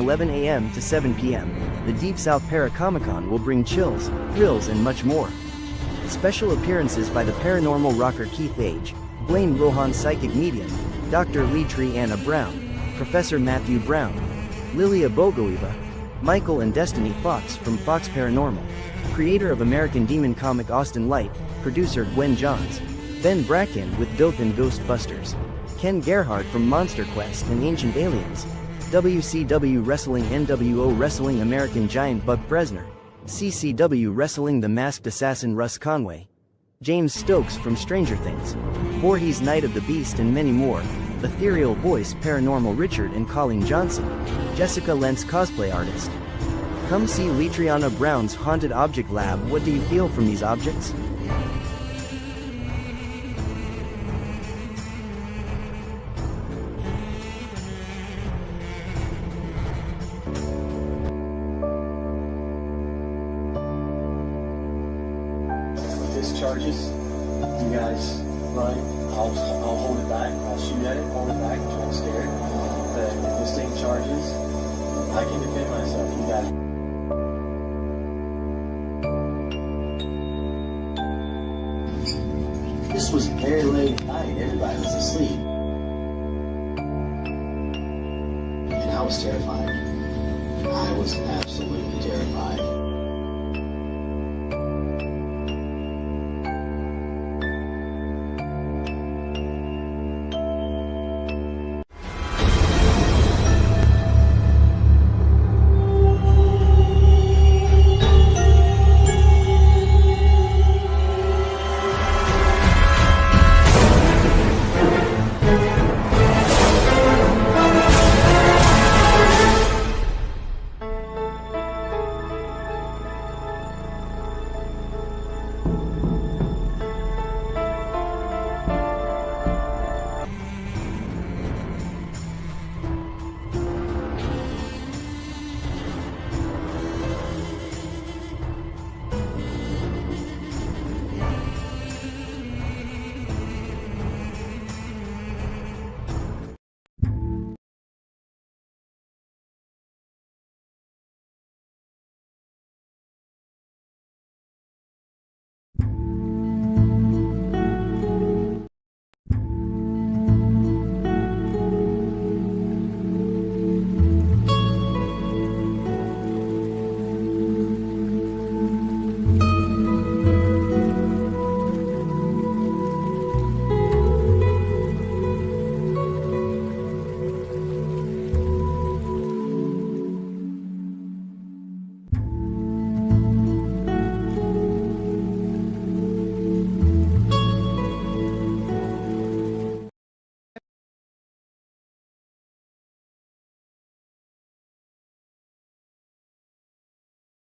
11 a.m. to 7 p.m., the Deep South Paracomic-Con will bring chills, thrills and much more. Special appearances by the paranormal rocker Keith Age, Blaine Rohan Psychic Medium, Dr. Lee Tree Anna Brown, Professor Matthew Brown, Lilia Bogoeva, Michael and Destiny Fox from Fox Paranormal, creator of American Demon comic Austin Light, producer Gwen Johns, Ben Bracken with Dothan Ghostbusters, Ken Gerhard from Monster Quest and Ancient Aliens, WCW Wrestling NWO Wrestling American Giant Buck Bresner, CCW Wrestling The Masked Assassin Russ Conway, James Stokes from Stranger Things, Voorhees Night of the Beast and many more, Ethereal Voice Paranormal Richard and Colleen Johnson, Jessica Lentz cosplay artist. Come see Letriana Brown's Haunted Object Lab. What do you feel from these objects? Charges, you guys run, I'll hold it back, I'll shoot at it, hold it back, try to scare it, but if this thing charges, I can defend myself, you got it. This was very late at night, everybody was asleep, and I was terrified. I was absolutely terrified.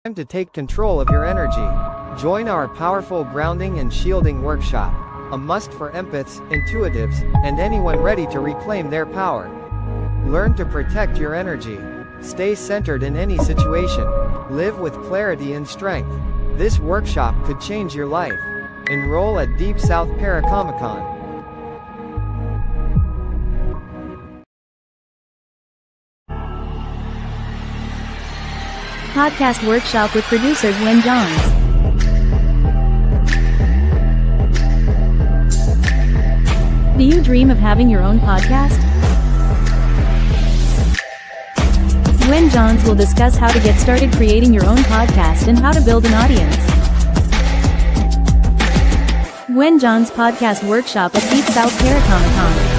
Time to take control of your energy. Join our powerful grounding and shielding workshop, a must for empaths, intuitives, and anyone ready to reclaim their power. Learn to protect your energy. Stay centered in any situation. Live with clarity and strength. This workshop could change your life. Enroll at Deep South Paracomic-Con. Podcast Workshop with producer Gwen Johns. Do you dream of having your own podcast? Gwen Johns will discuss how to get started creating your own podcast and how to build an audience. Gwen Johns Podcast Workshop at Deep South Paracomic-Con.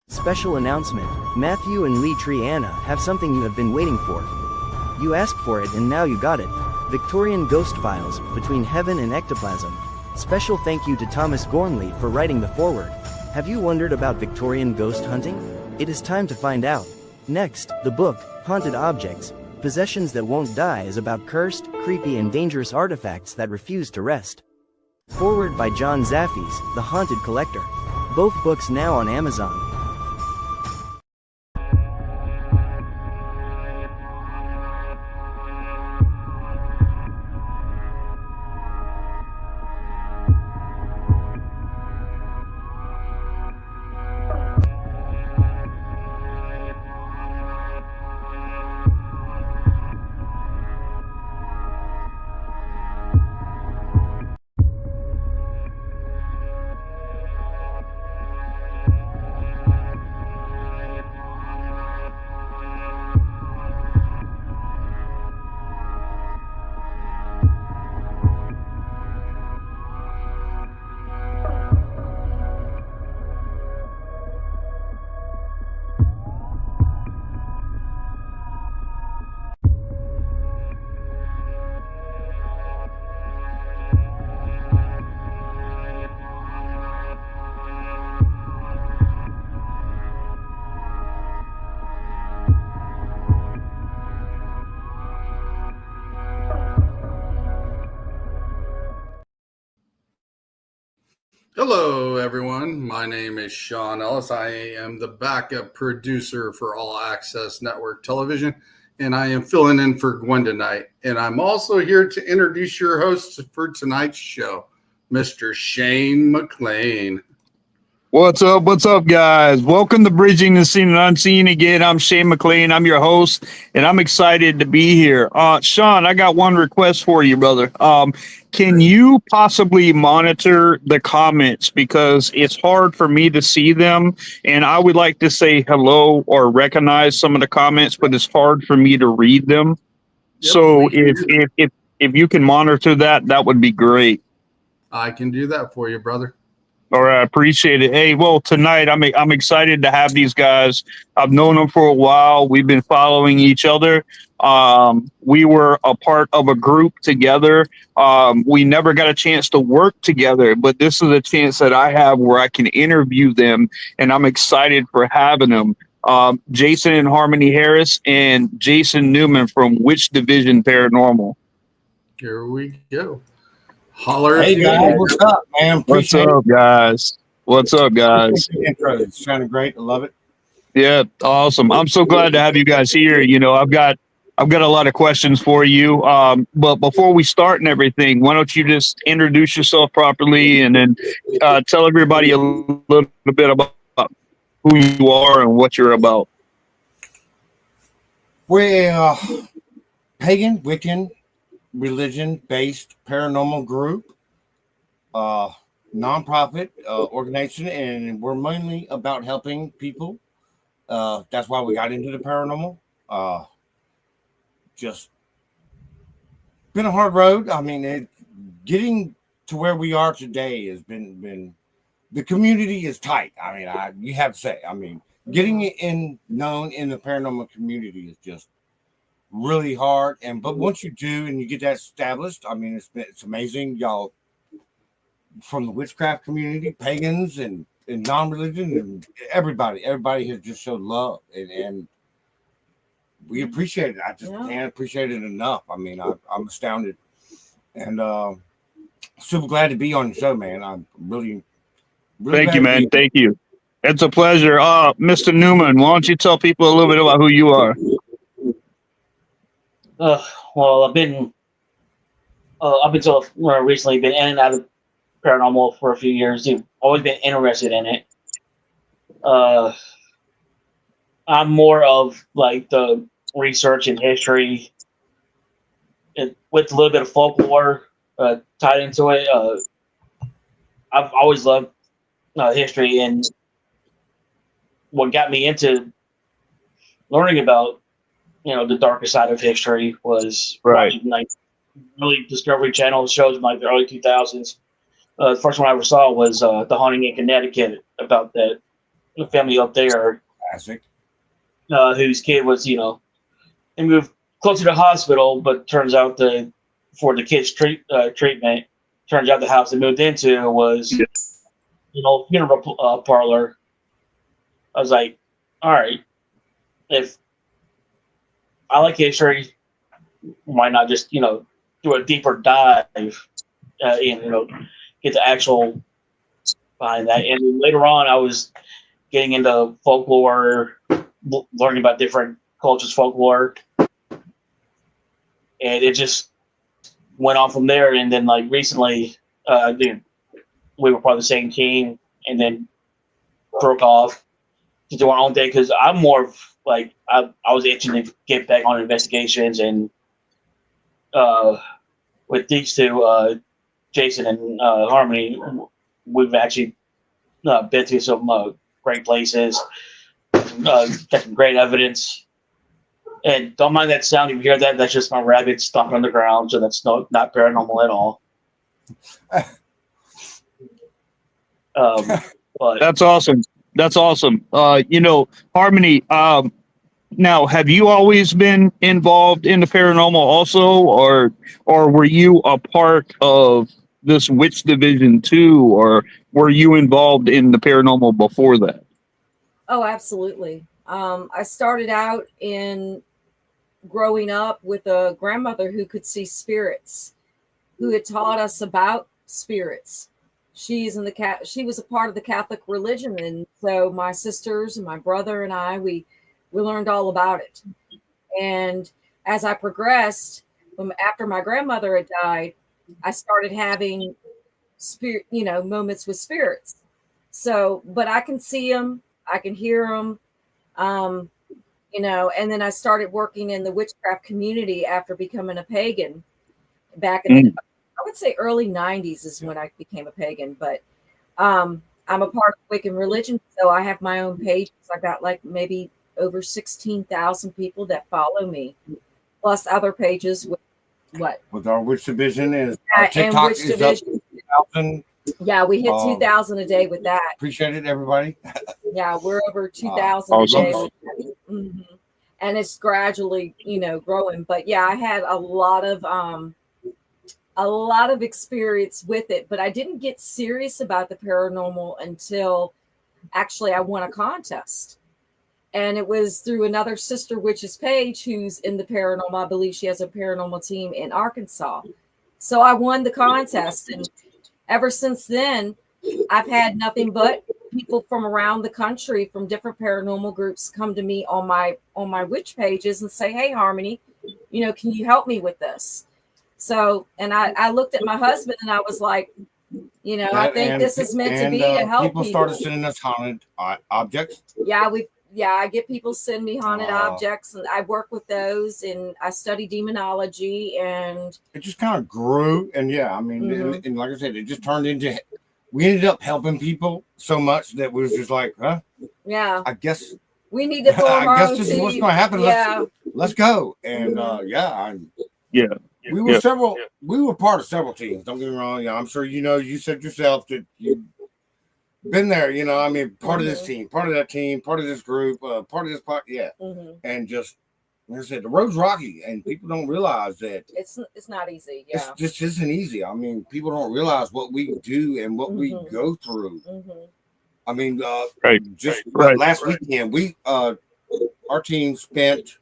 Special announcement, Matthew and Lee Tree Anna have something you have been waiting for. You asked for it and now you got it. Victorian Ghost Files, Between Heaven and Ectoplasm. Special thank you to Thomas Gormley for writing the foreword. Have you wondered about Victorian ghost hunting? It is time to find out. Next, the book, Haunted Objects, Possessions That Won't Die is about cursed, creepy and dangerous artifacts that refuse to rest. Foreword by John Zaffis, The Haunted Collector. Both books now on Amazon. Hello, everyone. My name is Sean Ellis. I am the backup producer for All Access Network Television, and I am filling in for Gwen tonight. And I'm also here to introduce your host for tonight's show, Mr. Shane McLain. What's up? What's up, guys? Welcome to Bridging the Seen and Unseen again. I'm Shane McLain. I'm your host, and I'm excited to be here. Sean, I got one request for you, brother. Can you possibly monitor the comments because it's hard for me to see them, and I would like to say hello or recognize some of the comments, but it's hard for me to read them. Yep, So if you can monitor that, that would be great. I can do that for you, brother. All right, I appreciate it. Hey, well, tonight I'm excited to have these guys. I've known them for a while. We've been following each other. We were a part of a group together. We never got a chance to work together, but this is a chance that I have where I can interview them, and I'm excited for having them. Jason and Harmony Harris and Jason Newman from Which Division Paranormal. Here we go. Holler. Hey guys, what's up, man? What's up, guys? What's up, guys? Intro. It's sounding great. I love it. Yeah, awesome. I'm so glad to have you guys here. You know, I've got a lot of questions for you. But before we start and everything, why don't you just introduce yourself properly and then tell everybody a little bit about who you are and what you're about. We're pagan, Wiccan, religion-based paranormal group, nonprofit organization, and we're mainly about helping people. That's why we got into the paranormal. Just been a hard road. I mean, getting to where we are today has been the community is tight. I mean, you have to say. I mean, getting it known in the paranormal community is just really hard, but once you do and you get that established, I mean, it's amazing. Y'all from the witchcraft community, pagans and non-religion, and everybody has just showed love, and we appreciate it. I just can't appreciate it enough. I mean, I'm astounded, and super glad to be on the show, man. I'm really thank you, man. Thank you. It's a pleasure. Mr. Newman, why don't you tell people a little bit about who you are? Well, I've been recently been in and out of paranormal for a few years. I've always been interested in it. I'm more of like the research and history, and with a little bit of folklore tied into it. I've always loved history, and what got me into learning about the darker side of history was watching like really Discovery Channel shows in like the early 2000s. The first one I ever saw was The Haunting in Connecticut, about that family up there. Classic. Whose kid was, they moved closer to the hospital, but turns out for the kid's treatment, turns out the house they moved into was, funeral parlor. I was like, all right, if I like history, why not just, do a deeper dive and, get the actual behind that. And later on, I was getting into folklore, learning about different cultures' folklore. And it just went on from there. And then, like, recently, we were part of the same team and then broke off to do our own thing because I'm more of, like, I was itching to get back on investigations. And with these two, Jason and Harmony, we've actually been to some great places, got some great evidence. And don't mind that sound if you hear that. That's just my rabbit stomping on the ground, so that's not paranormal at all. But That's awesome. That's awesome. Harmony, now, have you always been involved in the paranormal also, or were you a part of this Witch Division too, or were you involved in the paranormal before that? Oh, absolutely. I started out in growing up with a grandmother who could see spirits, who had taught us about spirits. she's in the she was a part of the Catholic religion, and so my sisters and my brother and I, we learned all about it. And as I progressed, after my grandmother had died, I started having spirit, moments with spirits. So, but I can see them, I can hear them, and then I started working in the witchcraft community after becoming a pagan back in the, I would say early 90s is when I became a pagan, but I'm a part of Wiccan religion, so I have my own pages. I got like maybe over 16,000 people that follow me, plus other pages with with our Witch Division, is our TikTok is up 2,000. Yeah, we hit 2,000 a day with that. Appreciate it, everybody. Yeah, we're over 2,000 a day with that. And it's gradually, growing. But yeah, I had a lot of experience with it, but I didn't get serious about the paranormal until actually I won a contest. And it was through another Sister Witches page who's in the paranormal. I believe she has a paranormal team in Arkansas. So I won the contest. And ever since then, I've had nothing but people from around the country from different paranormal groups come to me on my witch pages and say, "Hey, Harmony, can you help me with this?" So, and I looked at my husband and I was like, I think this is meant to be to help people. People started sending us haunted objects. Yeah, I get people send me haunted objects, and I work with those, and I study demonology, and it just kind of grew. And yeah, I mean, and like I said, it just turned into. We ended up helping people so much that we was just like, yeah, I guess we need to form I guess this is what's going to happen. Yeah, let's go. And we were we were part of several teams. Don't get me wrong. I'm sure you said yourself that you've been there. I mean, part of this team, part of that team, part of this group, part of this part. Yeah, and just like I said, the road's rocky, and people don't realize that it's not easy. Yeah, it just isn't easy. I mean, people don't realize what we do and what we go through. I mean, last weekend we our team spent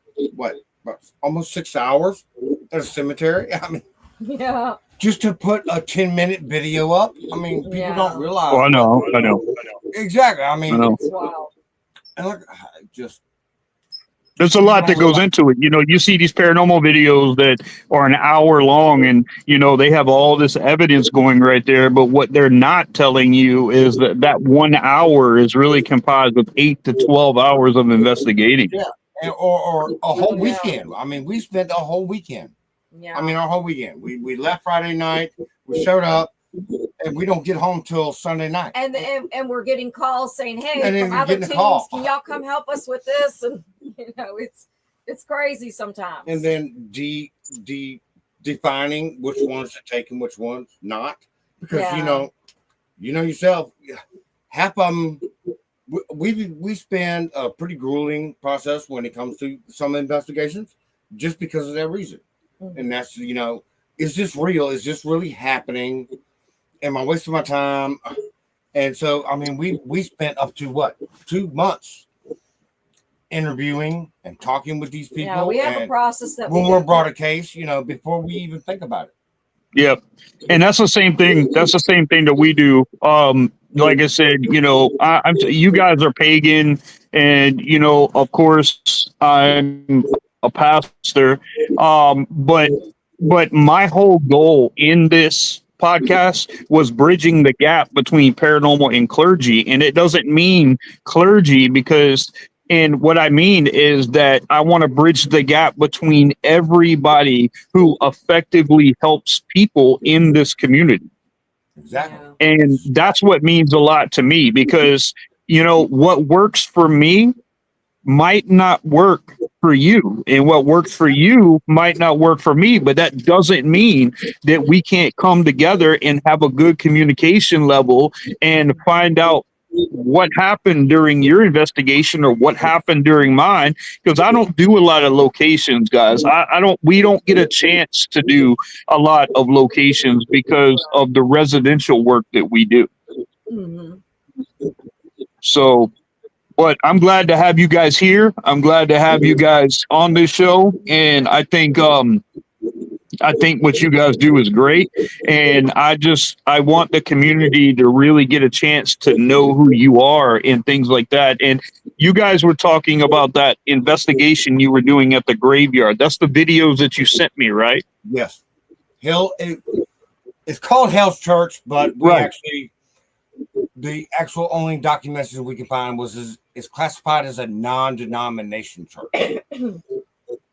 almost 6 hours at a cemetery. I mean, yeah, just to put a 10-minute video up. I mean, people don't realize. Oh, I know. Exactly. I mean, it's wild. And look, there's a lot that goes into it. You see these paranormal videos that are an hour long, and they have all this evidence going right there. But what they're not telling you is that 1 hour is really comprised of 8 to 12 hours of investigating. Yeah, or a whole weekend. I mean, we spent a whole weekend. Yeah. I mean, our whole weekend. We left Friday night. We showed up, and we don't get home till Sunday night. And we're getting calls saying, "Hey, from other teams, can y'all come help us with this?" And it's crazy sometimes. And then defining which ones to take and which ones not, because yourself, half of them. We spend a pretty grueling process when it comes to some investigations, just because of that reason. And that's, is this real? Is this really happening? Am I wasting my time? And so, I mean, we spent up to 2 months interviewing and talking with these people. Yeah, we have a process that when we're brought a case, before we even think about it. Yep. And that's the same thing. That's the same thing that we do. Like I said, you guys are pagan, and of course I'm a pastor. But my whole goal in this podcast was bridging the gap between paranormal and clergy. And it doesn't mean clergy and what I mean is that I want to bridge the gap between everybody who effectively helps people in this community. Exactly. And that's what means a lot to me, because, what works for me might not work for you, and what works for you might not work for me. But that doesn't mean that we can't come together and have a good communication level and find out what happened during your investigation or what happened during mine, because I don't do a lot of locations, guys. We don't get a chance to do a lot of locations because of the residential work that we do. So, but I'm glad to have you guys here. I'm glad to have you guys on this show. And I think I think what you guys do is great. And I want the community to really get a chance to know who you are and things like that. And you guys were talking about that investigation you were doing at the graveyard. That's the videos that you sent me, right? Yes. It's called Hell's Church, but the actual only documentation we can find is classified as a non-denomination church.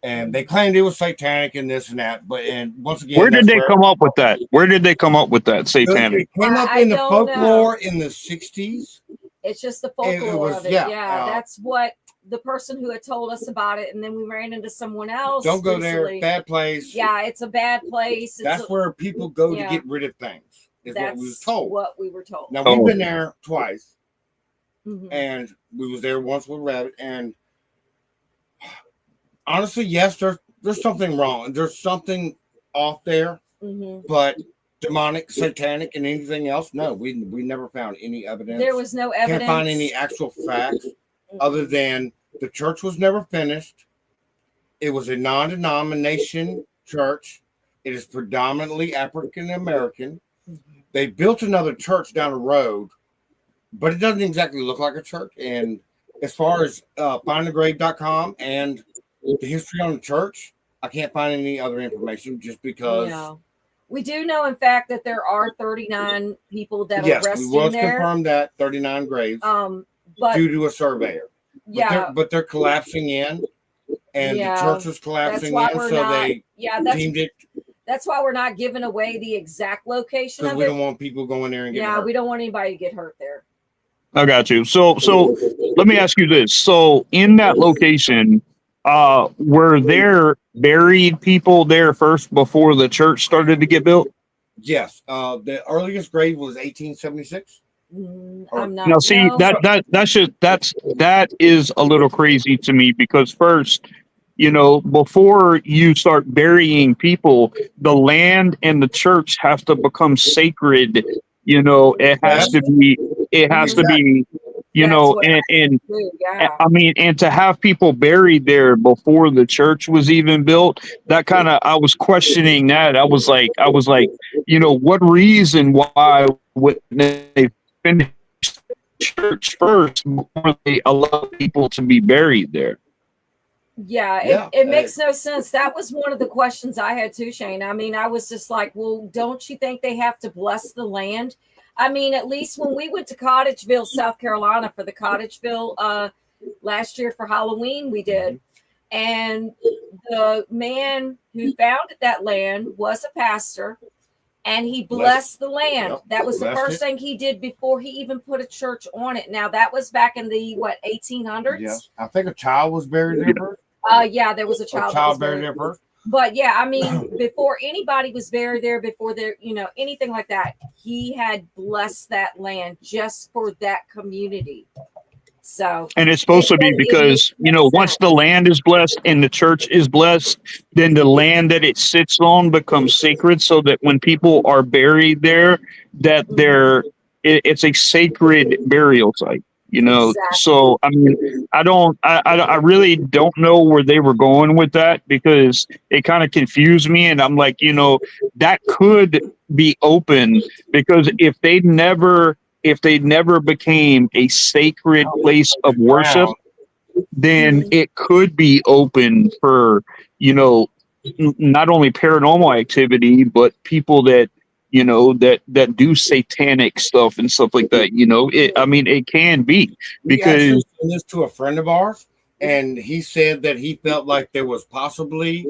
And they claimed it was satanic and this and that, and once again, where did they come up with that? Where did they come up with that satanic? It came up in the folklore in the 60s. It's just the folklore of it. Yeah, that's what the person who had told us about it, and then we ran into someone else. Don't go there, bad place. Yeah, it's a bad place. That's where people go to get rid of things. That's what we were told. Now we've been there twice, and we was there once with Rabbit, and honestly, yes, there's something wrong. There's something off there, but demonic, satanic, and anything else, no, we never found any evidence. There was no evidence. Can't find any actual facts other than the church was never finished. It was a non-denomination church. It is predominantly African American. They built another church down the road, but it doesn't exactly look like a church. And as far as findthegrave.com and the history on the church, I can't find any other information just because. No. We do know, in fact, that there are 39 people that are resting there. Yes, we was confirmed that 39 graves but, due to a surveyor. Yeah, but they're collapsing in, and the church was collapsing in, so they deemed it. That's why we're not giving away the exact location of it. Because we don't want people going there and getting hurt. We don't want anybody to get hurt there. I got you. So let me ask you this. So in that location, were there buried people there first before the church started to get built? Yes. The earliest grave was 1876. I'm not. Now, see, that is a little crazy to me because first, before you start burying people, the land and the church have to become sacred. It has to be. It has to be. I mean, and to have people buried there before the church was even built, I was questioning that. I was like, what reason why would they finish church first before they allow people to be buried there? It makes no sense. That was one of the questions I had too, Shane. I mean, I was just like, well, don't you think they have to bless the land? I mean, at least when we went to Cottageville, South Carolina for the Cottageville last year for Halloween, we did. And the man who founded that land was a pastor, and he blessed the land. Yep. That was the first thing he did before he even put a church on it. Now, that was back in the, 1800s? Yes. I think a child was buried there first. There was a child buried there first. But I mean, before anybody was buried there, before there, anything like that, he had blessed that land just for that community. So, and it's supposed to be because, once the land is blessed and the church is blessed, then the land that it sits on becomes sacred so that when people are buried there, that it's a sacred burial site. So I mean, I really don't know where they were going with that because it kind of confused me. And I'm like, that could be open because if they never became a sacred place of worship, then it could be open for, not only paranormal activity, but people that, that do satanic stuff and stuff like that. It can be because we actually this to a friend of ours, and he said that he felt like there was possibly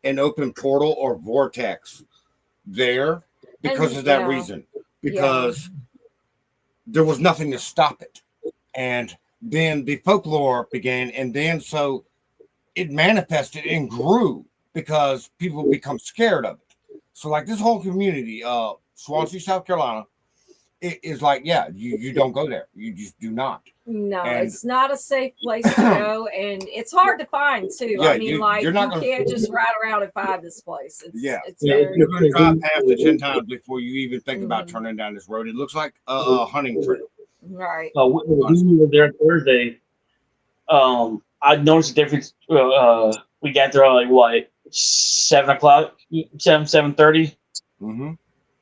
an open portal or vortex there because of that reason, because there was nothing to stop it. And then the folklore began, and then so it manifested and grew because people become scared of it. So like this whole community, Swansea, South Carolina, it is like, you don't go there. You just do not. No, it's not a safe place to go. And it's hard to find too. I mean, you can't just ride around and find this place. You're going to drive past it 10 times before you even think about turning down this road. It looks like a hunting trail. Right. We were there Thursday. I noticed a difference. We got there like 7 o'clock, 7:30. Mm-hmm.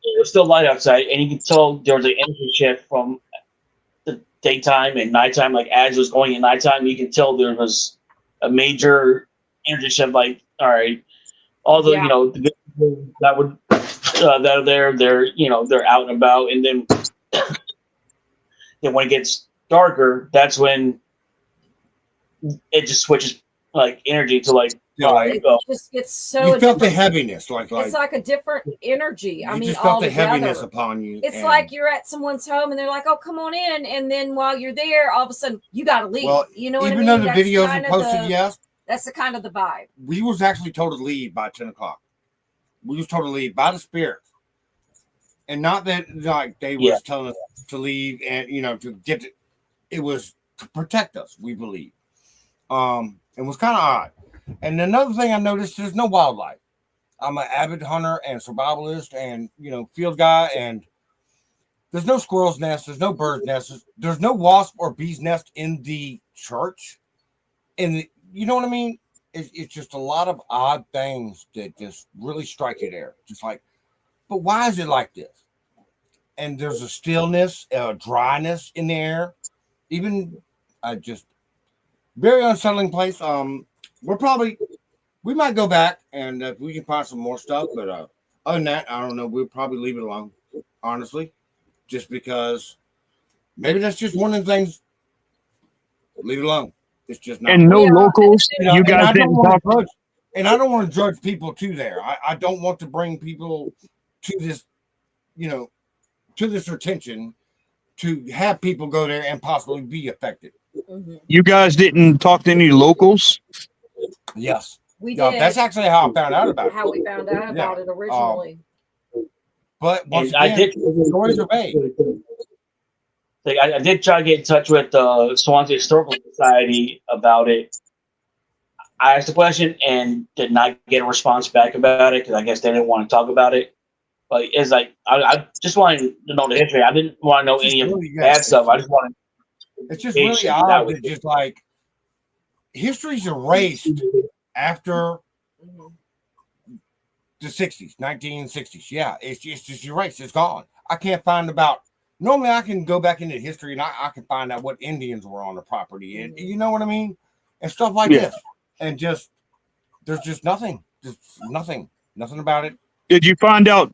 It was still light outside, and you can tell there was an energy shift from the daytime and nighttime. Like as it was going in nighttime, you can tell there was a major energy shift. Like, all right, all the Yeah. the good people that would that are there, they're out and about, and then when it gets darker, that's when it just switches like energy to like, Yeah, all like- right, It just gets so You felt the different. heaviness, like It's like a different energy. I you mean, just felt the altogether. heaviness upon you. It's and- like you're at someone's home and they're like, "Oh, come on in," and then while you're there, all of a sudden you got to leave. Well, You know what I even mean? though the That's videos kind were of posted, yes, that's the kind of the vibe. we was actually told to leave by 10 o'clock. We was told to leave by the spirits. And not that like they was telling us to leave and to get it was to protect us, we believe. It was kind of odd. And another thing I noticed, there's no wildlife. I'm an avid hunter and survivalist and field guy, and there's no squirrel's nest, there's no bird's nest, there's no wasp or bee's nest in the church. And you know what I mean? It's just a lot of odd things that just really strike you there. Just like, but why is it like this? And there's a stillness, a dryness in the air. Even just very unsettling place. We might go back and if we can find some more stuff, but other than that, I don't know. We'll probably leave it alone, honestly, just because maybe that's just one of the things. Leave it alone. It's just not. And no locals. You guys didn't talk. And I don't want to judge people to there. I don't want to bring people to this, to this attention to have people go there and possibly be affected. Mm-hmm. You guys didn't talk to any locals? Yes. We No, did. that's actually how I found out about it. How we found out about it originally. But once And again, stories are vague. Like, I did try to get in touch with the Swansea Historical Society about it. I asked the question and did not get a response back about it because I guess they didn't want to talk about it. But it's like I just wanted to know the history. I didn't want to know any of the bad stuff. I just wanted. It's just really odd that just like history's erased after the 60s, 1960s. Yeah, it's just erased. It's gone. I can't find about. Normally, I can go back into history and I can find out what Indians were on the property, and you know what I mean, and stuff like this. And just there's just nothing, nothing about it. Did you find out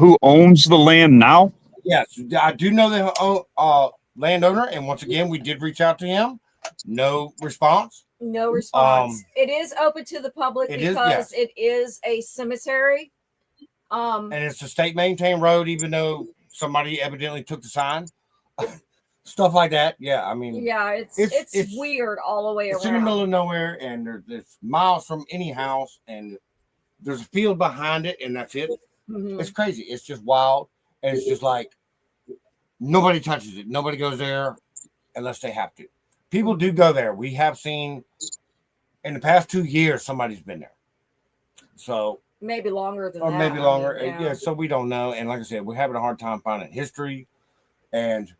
who owns the land now? Yes, I do know the landowner, and once again, we did reach out to him. No response. No response. It is open to the public because it is a cemetery. And it's a state maintained road, even though somebody evidently took the sign. Stuff like that. Yeah, I mean, yeah, it's weird all the way around. It's in the middle of nowhere, and there's miles from any house, and there's a field behind it, and that's it. Mm-hmm. It's crazy. It's just wild, and it's just like nobody touches it. Nobody goes there unless they have to. People do go there. We have seen in the past 2 years somebody's been there. So maybe longer than or that. maybe longer. I mean, yeah, so we don't know. And like I said, we're having a hard time finding history. And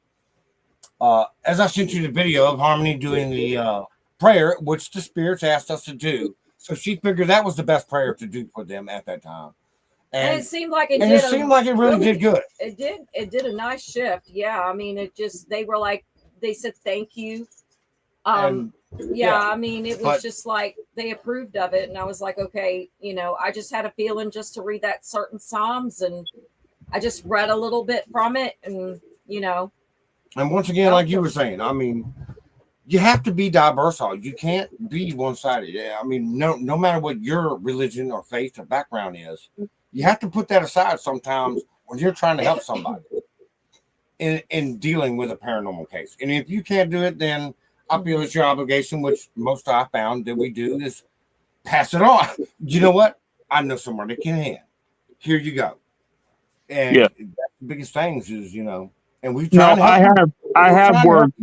as I sent you the video of Harmony doing the prayer, which the spirits asked us to do, so she figured that was the best prayer to do for them at that time. And it seemed like it and did. It seemed like it really did good. It did. It did a nice shift. Yeah, I mean, they were like, they said thank you. I mean, it was just like they approved of it, and I was like, okay, I just had a feeling just to read that certain Psalms, and I just read a little bit from it, and And once again, like you were saying, I mean, you have to be diverse. You can't be one-sided. I mean, no matter what your religion or faith or background is, you have to put that aside sometimes when you're trying to help somebody in dealing with a paranormal case. And if you can't do it, then I feel it's your obligation, which most I found that we do, is pass it on. You know what? I know someone that can hand. Here you go. And that's the biggest things is, and we try to help. I have worked.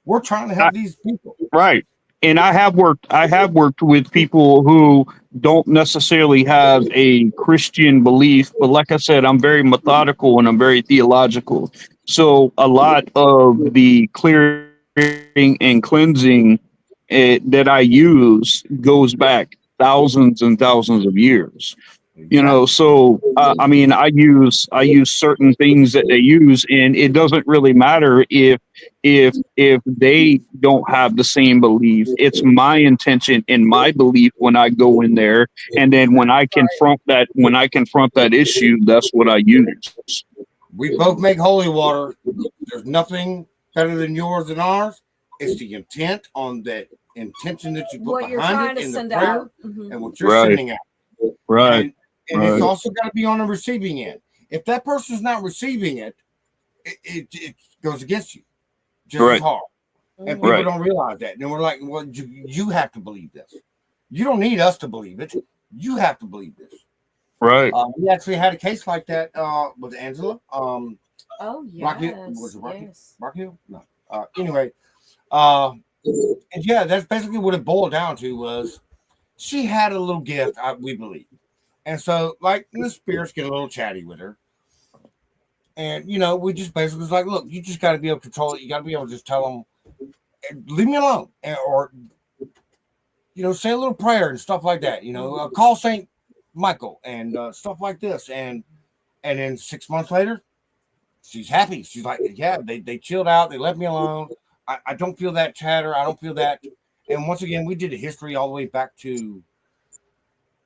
We're trying to help these people. Right. And I have worked with people who don't necessarily have a Christian belief, but like I said, I'm very methodical and I'm very theological. So a lot of the clearing and cleansing that I use goes back thousands and thousands of years. You know, so I mean, I use certain things that they use, and it doesn't really matter if they don't have the same belief. It's my intention and my belief when I go in there, and then when I confront that issue, that's what I use. We both make holy water. There's nothing better than yours and ours. It's the intent on that intention that you put What you're behind trying it to in the send prayer out. Mhm. and what you're Right. sending out. Right. And it's also got to be on the receiving end. If that person's not receiving it, it goes against you just Right. as hard. And people Right. don't realize that. And we're like, well, you have to believe this. You don't need us to believe it. You have to believe this. Right. We actually had a case like that with Angela. Oh yes. Rock Hill? Was it Rock Hill? Yes. Rock Hill? No. Anyway, and yeah, that's basically what it boiled down to was she had a little gift, we believe. And so, like, the spirits get a little chatty with her. And, you know, we just basically was like, look, you just got to be able to control it. You got to be able to just tell them, leave me alone. Or, you know, say a little prayer and stuff like that. You know, call St. Michael and stuff like this. And then 6 months later, she's happy. She's like, yeah, they chilled out. They left me alone. I don't feel that chatter. I don't feel that. And once again, we did a history all the way back to,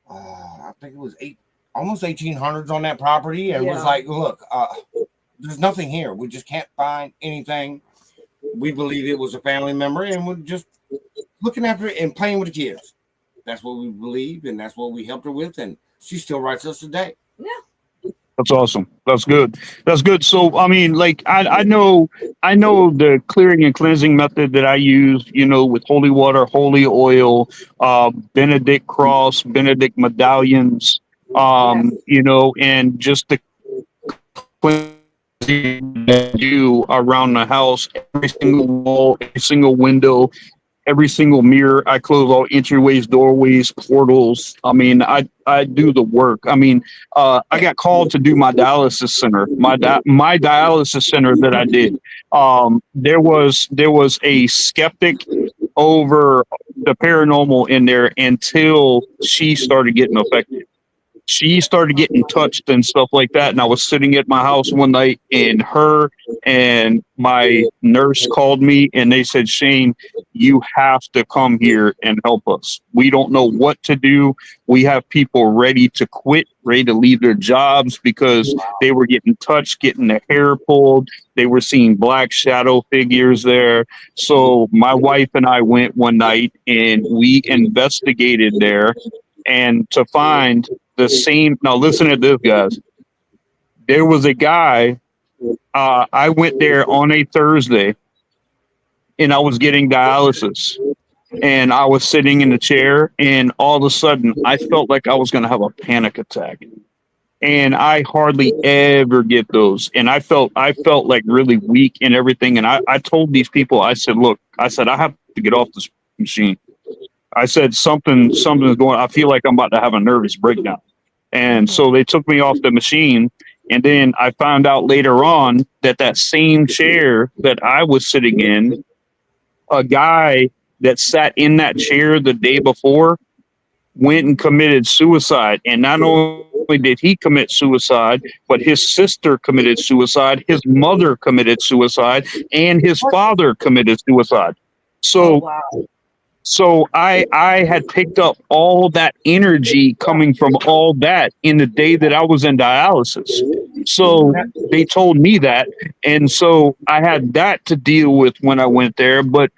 I think it was almost 1800s on that property, and was like, look, there's nothing here. We just can't find anything. We believe it was a family member, and we're just looking after it and playing with the kids. That's what we believe, and that's what we helped her with, and she still writes us today. Yeah. That's awesome. That's good. That's good. So, I mean, like, I know the clearing and cleansing method that I use, you know, with holy water, holy oil, Benedict cross, Benedict medallions, you know, and just the cleansing that you around the house, every single wall, every single window, every single mirror. I close all entryways, doorways, portals. I mean, I do the work. I mean, I got called to do my dialysis center, my dialysis center that I did. There was a skeptic over the paranormal in there until she started getting affected. She started getting touched and stuff like that. And I was sitting at my house one night, and her and my nurse called me, and they said, Shane, you have to come here and help us. We don't know what to do. We have people ready to quit, ready to leave their jobs because they were getting touched, getting their hair pulled. They were seeing black shadow figures there. So my wife and I went one night, and we investigated there, and to find the same. Now listen to this, guys. There was a guy. I went there on a Thursday, and I was getting dialysis, and I was sitting in the chair, and all of a sudden I felt like I was going to have a panic attack, and I hardly ever get those. And I felt like really weak and everything. And I told these people, I said, look, I have to get off this machine. I said, something's going. I feel like I'm about to have a nervous breakdown. And so they took me off the machine. And then I found out later on that same chair that I was sitting in, a guy that sat in that chair the day before went and committed suicide. And not only did he commit suicide, but his sister committed suicide, his mother committed suicide, and his father committed suicide. So So I had picked up all that energy coming from all that in the day that I was in dialysis. So they told me that. And so I had that to deal with when I went there. But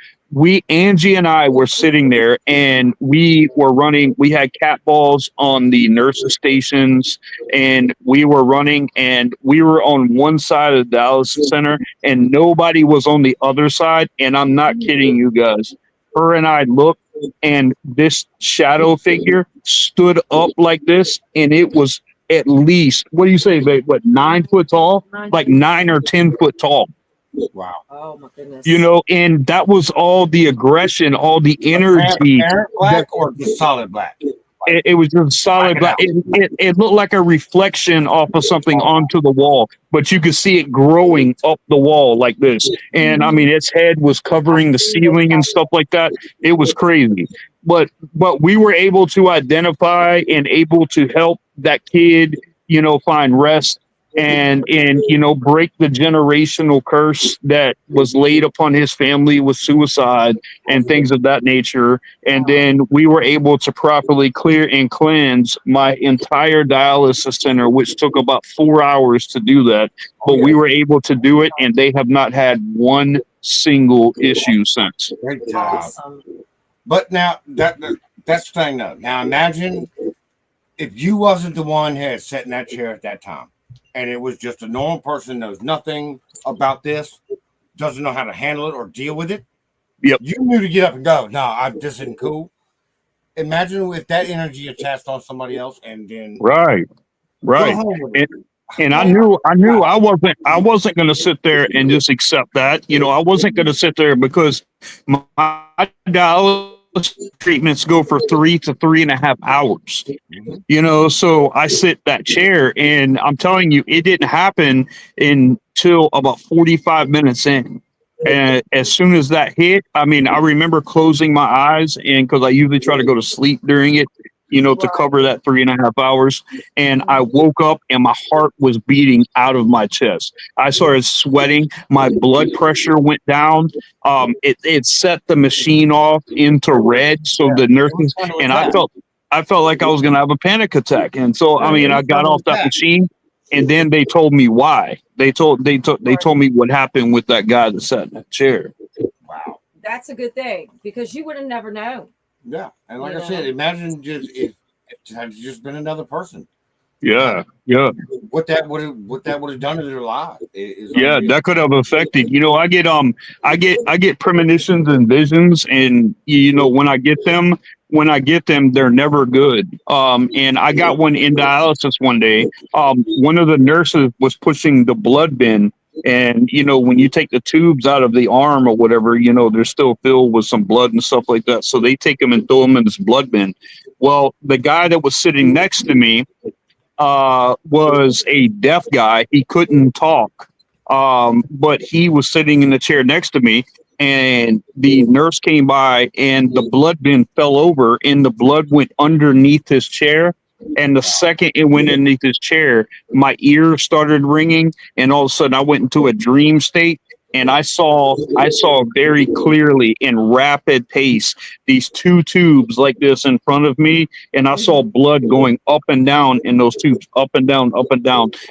Angie and I were sitting there, and we had cat balls on the nurses stations, and we were running, and we were on one side of the dialysis center, and nobody was on the other side. And I'm not kidding you guys. Her and I looked, and this shadow figure stood up like this, and it was at least, what do you say, babe? What, 9 foot tall? Like 9 or 10 foot tall. Wow. Oh my goodness. You know, and that was all the aggression, all the energy. Apparent black or just solid black? it was just solid black. It looked like a reflection off of something onto the wall, but you could see it growing up the wall like this. And I mean, its head was covering the ceiling and stuff like that. It was crazy. But we were able to identify and able to help that kid, you know, find rest and you know, break the generational curse that was laid upon his family with suicide and things of that nature. And then we were able to properly clear and cleanse my entire dialysis center, which took about 4 hours to do that. But we were able to do it, and they have not had one single issue since. Great job. But now that's the thing, though. Now imagine if you wasn't the one who had sat in that chair at that time, and it was just a normal person, knows nothing about this, doesn't know how to handle it or deal with it. Yep. You knew to get up and go. No, this isn't cool. Imagine if that energy attached on somebody else, and then right. And I knew I wasn't going to sit there and just accept that. You know, I wasn't going to sit there because my dialysis treatments go for 3 to 3.5 hours. You know, so I sit that chair, and I'm telling you, it didn't happen until about 45 minutes in. And as soon as that hit, I mean, I remember closing my eyes, and because I usually try to go to sleep during it, you know, to cover that 3.5 hours. And I woke up and my heart was beating out of my chest. I started sweating. My blood pressure went down. It set the machine off into red. So the nurses, and I felt like I was going to have a panic attack. And so, I mean, I got off that machine, and then they told me why. They told me what happened with that guy that sat in that chair. Wow. That's a good thing, because you would have never known. Yeah, and like I said, imagine just if it had just been another person. Yeah. What that would have done to their life. That could have affected. You know, I get premonitions and visions, and you know, when I get them, they're never good. And I got one in dialysis one day. One of the nurses was pushing the blood bin. And, you know, when you take the tubes out of the arm or whatever, you know, they're still filled with some blood and stuff like that. So they take them and throw them in this blood bin. Well, the guy that was sitting next to me was a deaf guy. He couldn't talk, but he was sitting in the chair next to me. And the nurse came by, and the blood bin fell over, and the blood went underneath his chair. And the second it went underneath his chair, my ears started ringing, and all of a sudden I went into a dream state, and I saw very clearly in rapid pace these two tubes like this in front of me, and I saw blood going up and down in those tubes, up and down,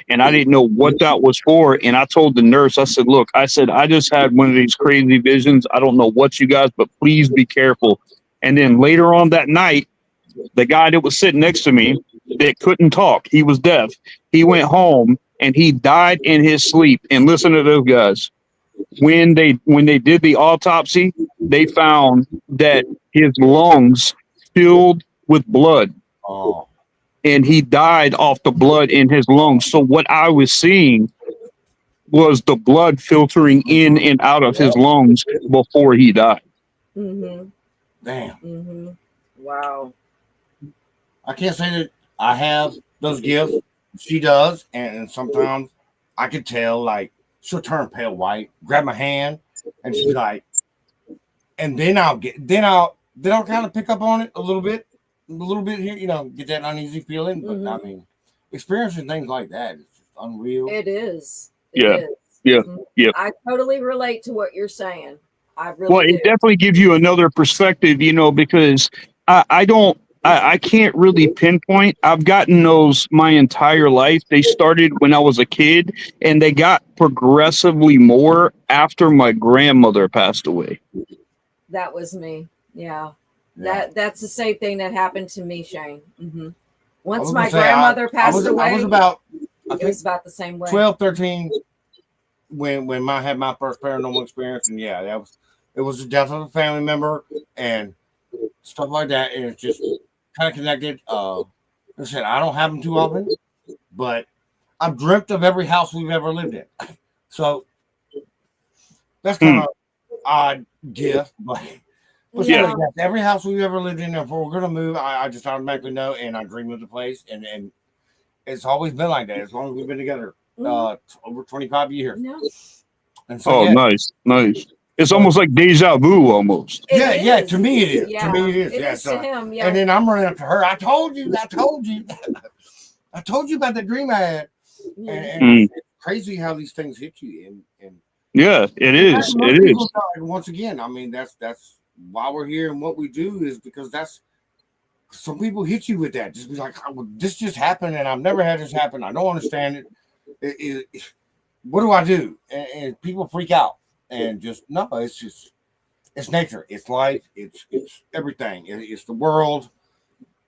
and I didn't know what that was for. And I told the nurse, I said, look, I just had one of these crazy visions. I don't know what you guys, but please be careful. And then later on that night, the guy that was sitting next to me that couldn't talk, he was deaf, he went home and he died in his sleep. And listen to those guys. When they did the autopsy, they found that his lungs filled with blood. Oh. And he died off the blood in his lungs. So what I was seeing was the blood filtering in and out of his lungs before he died. Mm-hmm. Damn. Mm-hmm. Wow. I can't say that I have those gifts. She does, and sometimes I could tell, like, she'll turn pale white, grab my hand, and she'll be like, and then I'll kind of pick up on it a little bit here, you know, get that uneasy feeling. But I mean, experiencing things like that is just unreal. It is. Yeah. I totally relate to what you're saying. I really well, do. It definitely gives you another perspective, you know, because I can't really pinpoint. I've gotten those my entire life. They started when I was a kid, and they got progressively more after my grandmother passed away. That was me. Yeah. That's the same thing that happened to me, Shane. Mm-hmm. Once my grandmother passed away, it was about the same way. 12, 13 when I had my first paranormal experience, and it was the death of a family member and stuff like that, and it's just kind of connected. Like I said, I don't have them too often, but I've dreamt of every house we've ever lived in. So that's kind of odd gift, but But Yeah. still, yes, every house we've ever lived in, if we're gonna move, I just automatically know, and I dream of the place, and it's always been like that as long as we've been together, over 25 years. No. And so, Oh, yeah, nice. It's almost like deja vu, almost. It yeah. is. To me, it is. Yeah. To me, it is. It Yeah. is So, to him. Yeah. and then I'm running up to her. I told you. I told you about the dream I had. Yeah. And it's crazy how these things hit you. And Yeah, it is. most It people is. don't. Once again, I mean, that's why we're here and what we do is because that's some people hit you with that. Just be like, oh, this just happened, and I've never had this happen. I don't understand it. What do I do? And people freak out, and just no. It's nature. It's life. It's everything. It's the world,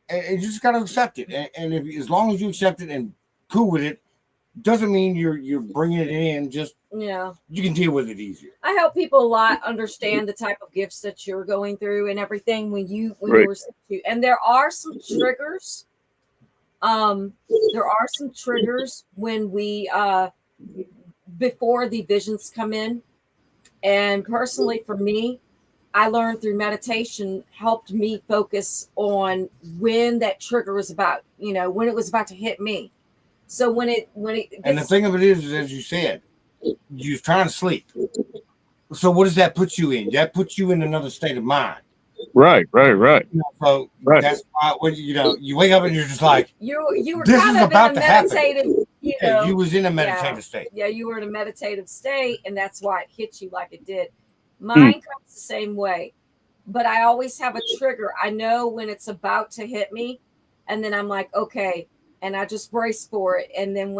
and you just gotta accept it. And if, as long as you accept it and cool with it, doesn't mean you're bringing it in. Just Yeah. you can deal with it easier. I help people a lot understand the type of gifts that you're going through and everything when you Right. were sent to. And there are some triggers. There are some triggers when we before the visions come in. And personally, for me, I learned through meditation helped me focus on when that trigger was about, when it was about to hit me. So when it And the thing of it is, as you said, you're trying to sleep. So what does that put you in? That puts you in another state of mind. Right. So Right. that's why when you wake up and you're just like, you were this kind is of about in a to happen. meditative, yeah, you was in a meditative state. Yeah, you were in a meditative state, and that's why it hit you like it did. Mine comes the same way, but I always have a trigger. I know when it's about to hit me, and then I'm like, okay, and I just brace for it. And then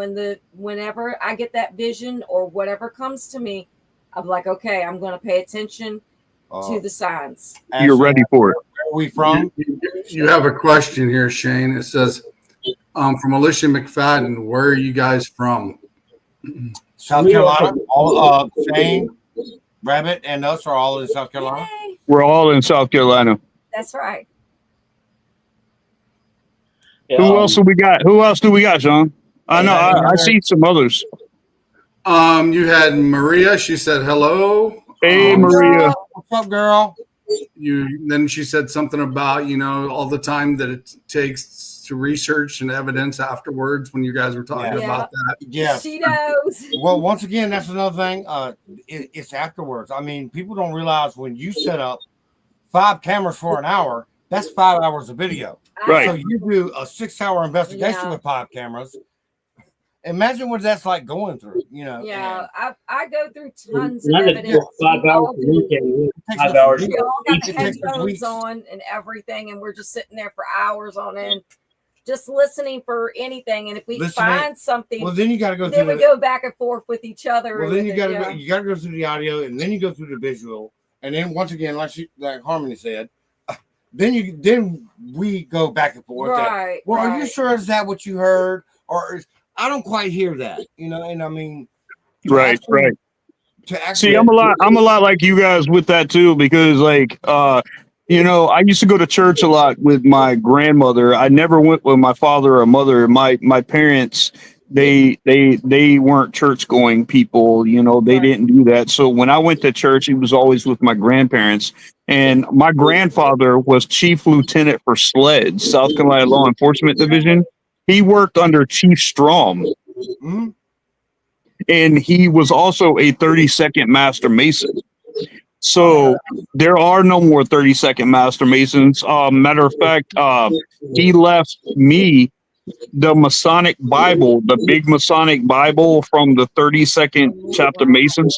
whenever I get that vision or whatever comes to me, I'm like, okay, I'm going to pay attention to the signs. You're ready for it. Where are we from? You have a question here, Shane. It says, from Alicia McFadden, where are you guys from? South Carolina. All Shane, Rabbit, and us are all in South Carolina. Yay. We're all in South Carolina. That's right. Yeah, Who else do we got? Who else do we got, Sean? I know. I see some others. You had Maria. She said hello. Hey, Maria. What's up, girl? Then she said something about all the time that it takes to research and evidence afterwards when you guys were talking Yeah. about that. Yeah. She knows. Well, once again, that's another thing. It's afterwards. I mean, people don't realize when you set up 5 cameras for an hour, that's 5 hours of video. Right. So you do a 6-hour investigation Yeah. with 5 cameras. Imagine what that's like going through. Yeah, I go through tons And of I did evidence. 5 hours a weekend. It 5 hours. We all got the It takes us headphones weeks. on and everything, and we're just sitting there for hours on end, just listening for anything. And if we Listening. find something, Well, then you got to go then through we go back and forth with each other. Well, then you with got it, to yeah. you got to go through the audio, and then you go through the visual, and then once again, like Harmony said, then we go back and forth. Right. Well, right. are you sure is that what you heard, or I don't quite hear that, And I mean, Right. to actually, See, I'm a lot like you guys with that too, because I used to go to church a lot with my grandmother. I never went with my father or mother. My parents, they weren't church going people. They Right. didn't do that. So when I went to church, it was always with my grandparents. And my grandfather was chief lieutenant for SLED, South Carolina Law Enforcement Division. He worked under Chief Strom. Mhm. And he was also a 32nd Master Mason. So there are no more 32nd Master Masons. Matter of fact, he left me the Masonic Bible, the big Masonic Bible from the 32nd chapter Masons,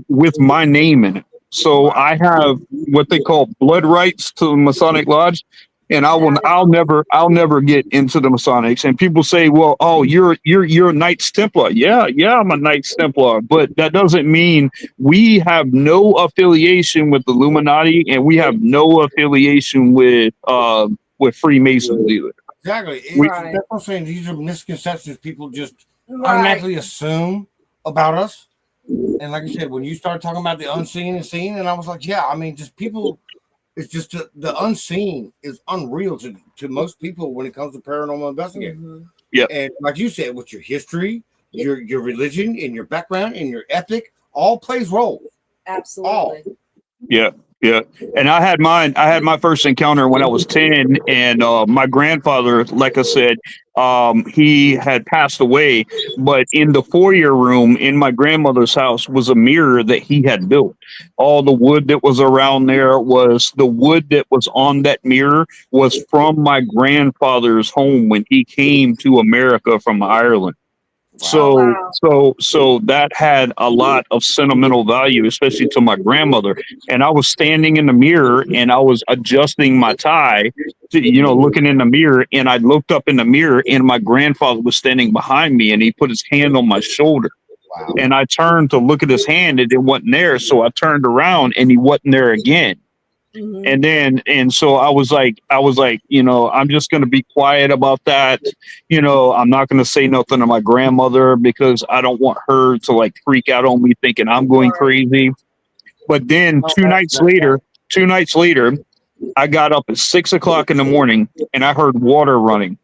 with my name in it. So I have what they call blood rights to the Masonic Lodge. And I'll never get into the Masonics. And people say, well, oh, you're a Knights Templar. Yeah, I'm a Knights Templar. But that doesn't mean we have no affiliation with the Illuminati, and we have no affiliation with Freemasons either. exactly. Right. That's what I'm saying. These are misconceptions people just Right. automatically assume about us. And like I said, when you started talking about the unseen and seen, and I was like, yeah, I mean, just people. It's just the unseen is unreal to most people when it comes to paranormal investigating. Mhm. Yeah. And like you said, with your history, your religion, and your background, and your ethic, all plays roles. Absolutely. Yeah. Yeah, and I had my first encounter when I was 10, and my grandfather, like I said, he had passed away. But in the foyer room in my grandmother's house was a mirror that he had built. All the wood that was around there was the wood that was on that mirror was from my grandfather's home when he came to America from Ireland. Oh, wow. So that had a lot of sentimental value, especially to my grandmother. And I was standing in the mirror and I was adjusting my tie, looking in the mirror. And I looked up in the mirror and my grandfather was standing behind me and he put his hand on my shoulder. Wow. And I turned to look at his hand and it wasn't there. So I turned around and he wasn't there again. Mhm. And so I was like, I'm just going to be quiet about that. I'm not going to say nothing to my grandmother because I don't want her to like freak out on me thinking I'm going Right. crazy. But then Oh, two nights later, I got up at 6 o'clock in the morning and I heard water running.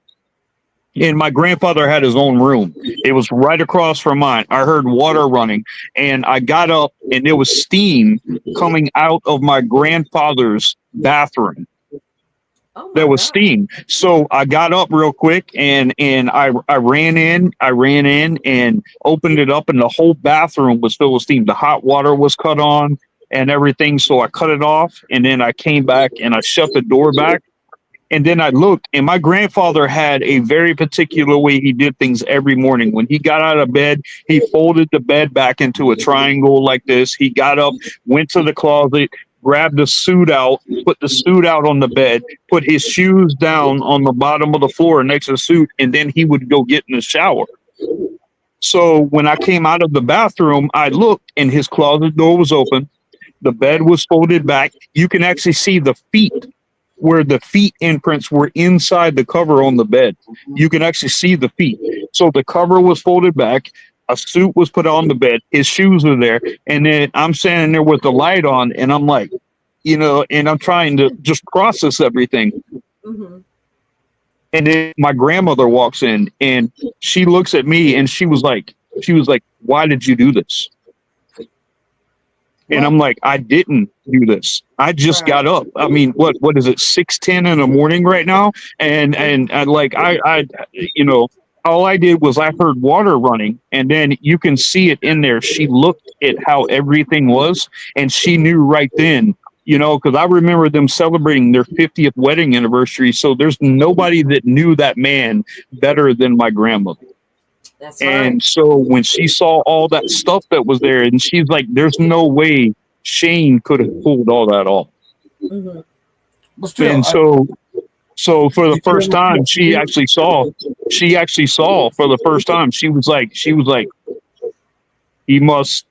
And my grandfather had his own room. It was right across from mine. I heard water running and I got up and there was steam coming out of my grandfather's bathroom. Oh, There my was God. steam. So I got up real quick and I ran in and opened it up and the whole bathroom was filled with steam. The hot water was cut on and everything. So I cut it off and then I came back and I shut the door back. And then I looked, and my grandfather had a very particular way he did things every morning. When he got out of bed, he folded the bed back into a triangle like this. He got up, went to the closet, grabbed the suit out, put the suit out on the bed, put his shoes down on the bottom of the floor next to the suit, and then he would go get in the shower. So when I came out of the bathroom, I looked, and his closet door was open. The bed was folded back. You can actually see the feet where the feet imprints were inside the cover on the bed. You can actually see the feet. So the cover was folded back. A suit was put on the bed. His shoes were there. And then I'm standing there with the light on and I'm like, and I'm trying to just process everything. Mhm. And then my grandmother walks in and she looks at me and she was like, why did you do this? And I'm like, I didn't do this. I just Right. got up. I mean, what is it, 6:10 in the morning right now? And like all I did was I heard water running, and then you can see it in there. She looked at how everything was, and she knew right then, because I remember them celebrating their 50th wedding anniversary. So there's nobody that knew that man better than my grandmother. That's And right. so when she saw all that stuff that was there, and she's like, there's no way Shane could have pulled all that off. Mhm. But still, And so for the did you first ever time, feel fear? she actually saw for the first time, she was like, he must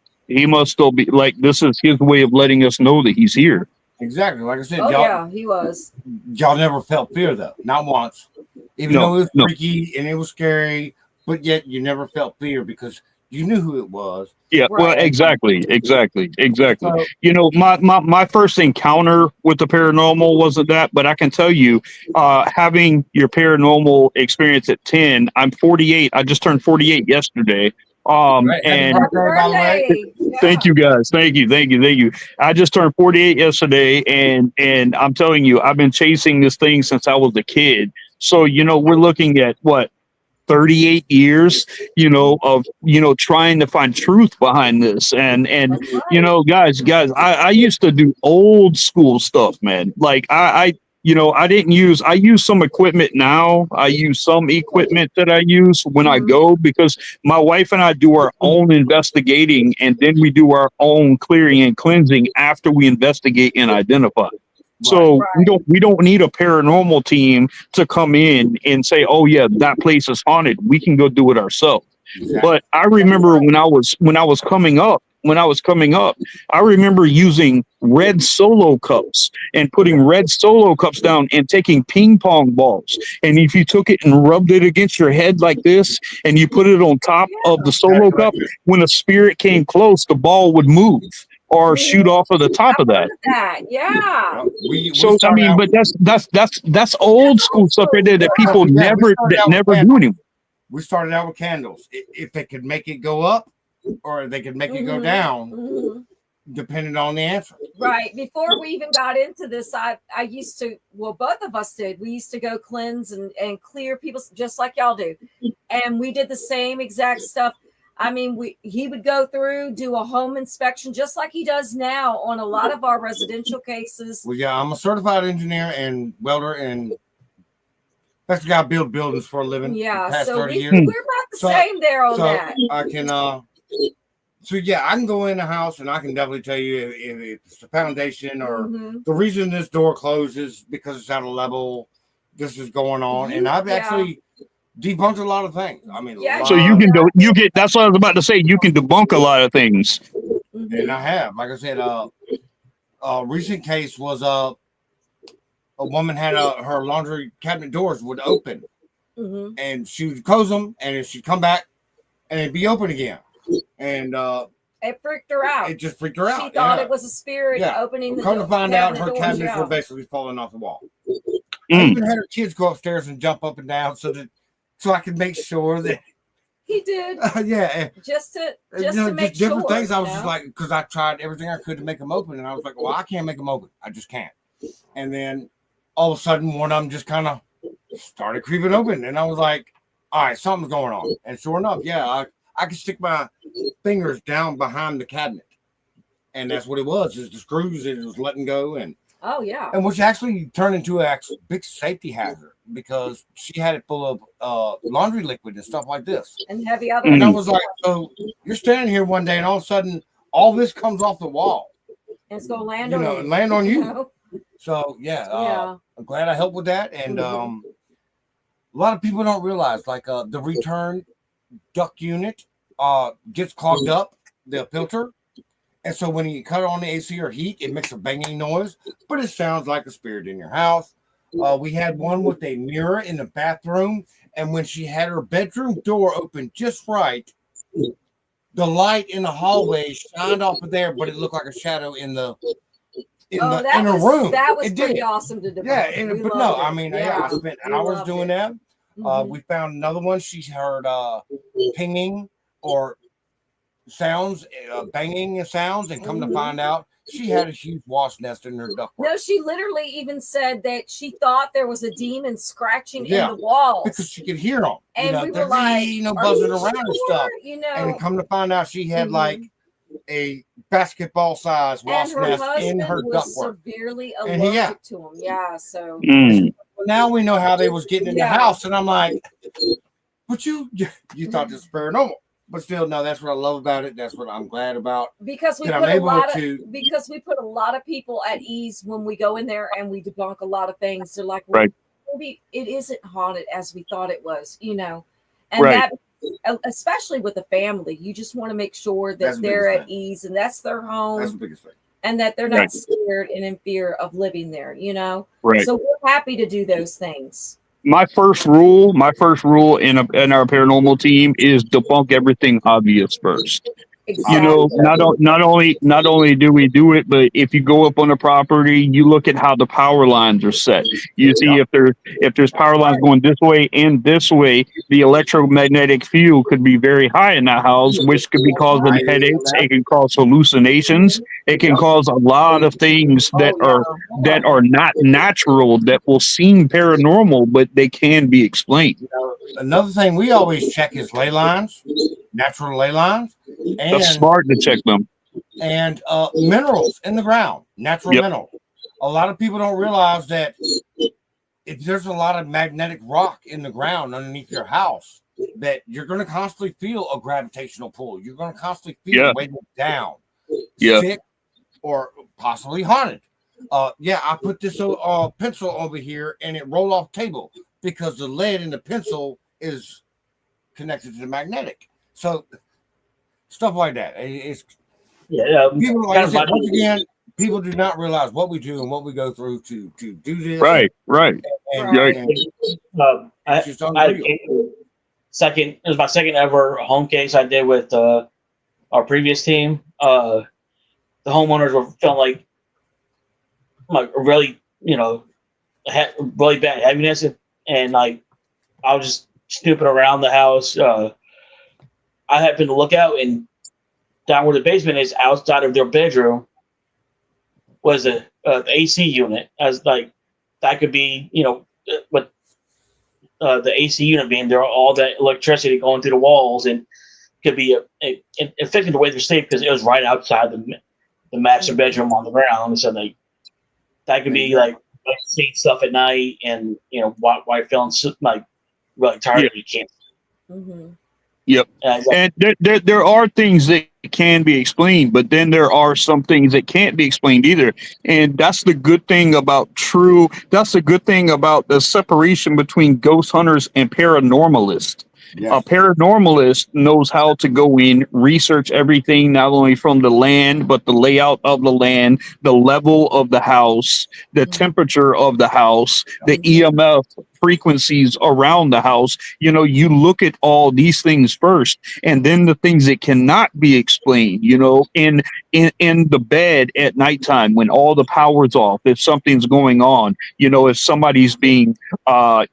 still be like, this is his way of letting us know that he's here. Exactly. Like I said, Oh, y'all yeah, he was. y'all never felt fear though, not once. Even though it was No. freaky and it was scary, but yet you never felt fear because you knew who it was. Yeah, well, Right. exactly. So My first encounter with the paranormal wasn't that, but I can tell you, having your paranormal experience at 10, I'm 48. I just turned 48 yesterday. right, happy And Happy birthday, by the way. birthday. Yeah. thank you guys. Thank you. I just turned 48 yesterday, and I'm telling you, I've been chasing this thing since I was a kid. So, we're looking at what, 38 years, of, trying to find truth behind this. And, That's right. guys, I used to do old school stuff, man. Like I use some equipment now. I use some equipment that I use when I Mhm. go because my wife and I do our own investigating and then we do our own clearing and cleansing after we investigate and identify. So Right. we don't need a paranormal team to come in and say, "Oh yeah, that place is haunted." We can go do it ourselves. Exactly. But I remember when I was coming up, I remember using red Solo cups and putting red Solo cups down and taking ping pong balls. And if you took it and rubbed it against your head like this, and you put it on top of the Solo cup, when a spirit came close, the ball would move or shoot off of the top of that. That. Yeah. We So I started mean, out. but that's old school stuff right there that people Yeah, we started out with never do candles. anymore. We started out with candles. If they could make it go up, or they could make it go Mhm. down, Mhm. depending on the answer. Right. Before we even got into this, I used to, well, both of us did. We used to go cleanse and clear people just like y'all do. And we did the same exact stuff. I mean, he would go through, do a home inspection just like he does now on a lot of our residential cases. Well, yeah, I'm a certified engineer and welder, and that's the guy build buildings for a living. Yeah, past so 30 we're years. about the same there on that. I can so yeah, I can go in the house and I can definitely tell you if it's the foundation or the reason this door closes because it's at a level, this is going on. And I've actually debunked a lot of things. I mean, so you get that's what I was about to say. You can debunk a lot of things. And I have, like I said, a recent case was a woman had her laundry cabinet doors would open, and she would close them, and if she'd come back, and it'd be open again, and it freaked her out. It just freaked her out. She thought it was a spirit opening the door. Come to find out, her cabinets were basically falling off the wall. I even had her kids go upstairs and jump up and down so I could make sure that he did. Just to different make sure, things. I was just like, because I tried everything I could to make them open, and I was like, well, I can't make them open. I just can't. And then all of a sudden, one of them just kind of started creeping open, and I was like, all right, something's going on. And sure enough, I could stick my fingers down behind the cabinet, and that's what it was. Is the screws it was letting go, and which actually turned into a big safety hazard because she had it full of laundry liquid and stuff like this, and heavy other. And I was like, so you're standing here one day, and all of a sudden, all this comes off the wall, and it's gonna land on you. So I'm glad I helped with that, and a lot of people don't realize like the return duct unit gets clogged up, the filter, and so when you cut on the AC or heat, it makes a banging noise, but it sounds like a spirit in your house. We had one with a mirror in the bathroom, and when she had her bedroom door open just right, the light in the hallway shined off of there, but it looked like a shadow in the room. That was pretty awesome to do. But no, I mean, I spent hours doing that. We found another one. She heard pinging or sounds, banging sounds, and come to find out, she had a huge wasp nest in her ductwork. No, she literally even said that she thought there was a demon scratching in the walls because she could hear them. And we were like, buzzing around and stuff. And come to find out, she had like a basketball size wasp nest in her ductwork. Severely allergic to them. Yeah, so now we know how they was getting in the house, and I'm like, but you thought this was paranormal. But still, no, that's what I love about it. That's what I'm glad about. Because we put a lot of people at ease when we go in there and we debunk a lot of things. They're like, well, maybe it isn't haunted as we thought it was, And that, especially with a family, you just want to make sure that they're at ease and that's their home. That's the biggest thing. And that they're not scared and in fear of living there, Right. So we're happy to do those things. My first rule in our paranormal team is debunk everything obvious first. Exactly. Not only do we do it, but if you go up on a property, you look at how the power lines are set. You see if there's power lines going this way and this way, the electromagnetic field could be very high in that house, which could be causing headaches. It can cause hallucinations. It can cause a lot of things that are not natural that will seem paranormal, but they can be explained. Another thing we always check is ley lines, natural ley lines. And, that's smart to check them. And minerals in the ground, natural minerals. A lot of people don't realize that if there's a lot of magnetic rock in the ground underneath your house, that you're going to constantly feel a gravitational pull. You're going to constantly feel weighted down, sick, or possibly haunted. I put this pencil over here and it rolled off table because the lead in the pencil is connected to the magnetic. So stuff like that. People, like I said, once again, people do not realize what we do and what we go through to do this. Right. It was my second ever home case I did with our previous team. The homeowners were feeling like really, really bad heaviness, and like I was just snooping around the house. I happened to look out, and down where the basement is, outside of their bedroom, was the AC unit. As like that could be, with the AC unit being there, all that electricity going through the walls, and could be affecting the way they sleep because it was right outside the master bedroom on the ground. So that could be like seeing stuff at night, and why you're feeling like really tired, you can't. Mm-hmm. Yep. And there are things that can be explained, but then there are some things that can't be explained either. And that's the good thing about that's the good thing about the separation between ghost hunters and paranormalists. Yes. A paranormalist knows how to go in, research everything, not only from the land, but the layout of the land, the level of the house, the temperature of the house, the EMF frequencies around the house. You look at all these things first, and then the things that cannot be explained, in the bed at nighttime when all the power's off, if something's going on, if somebody's being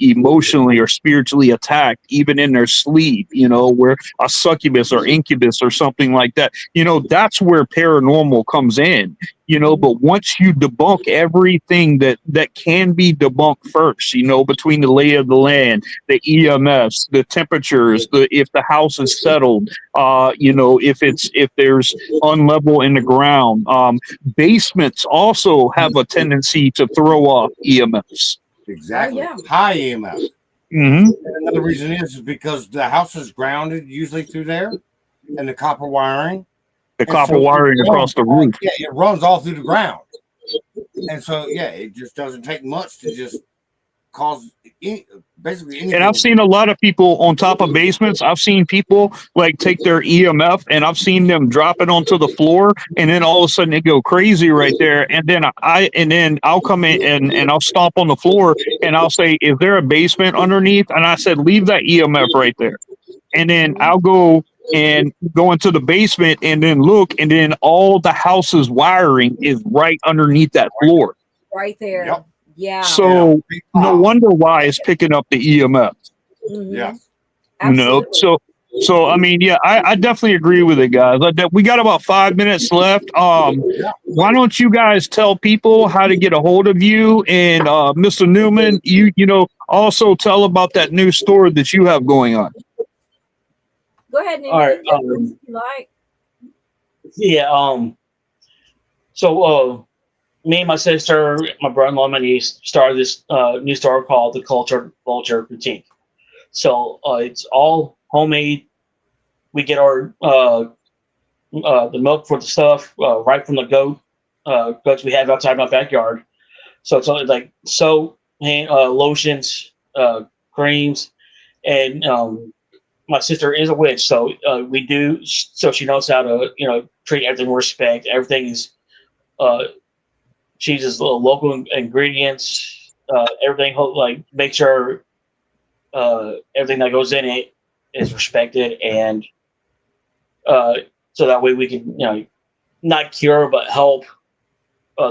emotionally or spiritually attacked, even in their sleep, where a succubus or incubus or something like that, that's where paranormal comes in. But once you debunk everything that can be debunked first, between the lay of the land, the EMFs, the temperatures, if the house is settled, if there's unlevel in the ground, basements also have a tendency to throw off EMFs. Exactly. Oh, yeah. High EMF. Mm-hmm. And another reason is because the house is grounded usually through there, and the copper wiring. The copper wiring across the roof. Yeah, it runs all through the ground. And so, it just doesn't take much to just cause basically anything. And I've seen a lot of people on top of basements. I've seen people like take their EMF, and I've seen them drop it onto the floor, and then all of a sudden it go crazy right there. And then I'll come in and I'll stomp on the floor, and I'll say, "Is there a basement underneath?" And I said, "Leave that EMF right there." And then I'll go into the basement and then look, and then all the house's wiring is right underneath that floor. Right there. Yep. Yeah. So no wonder why it's picking up the EMF. Mm-hmm. Yeah. Absolutely. So I mean, I definitely agree with it, guys. We got about 5 minutes left. Why don't you guys tell people how to get a hold of you, and Mr. Newman, you also tell about that new store that you have going on. Go ahead, Newman. All right, If you like. Yeah. So me and my sister, my brother-in-law, and my niece started this new store called the Cultured Vulture Boutique. So it's all homemade. We get our the milk for the stuff right from the goats we have outside my backyard. So it's only like soap, lotions, creams, and my sister is a witch, so we do. So she knows how to treat everything with respect. Everything is she uses local ingredients. Everything like make sure everything that goes in it is respected, and so that way we can not cure but help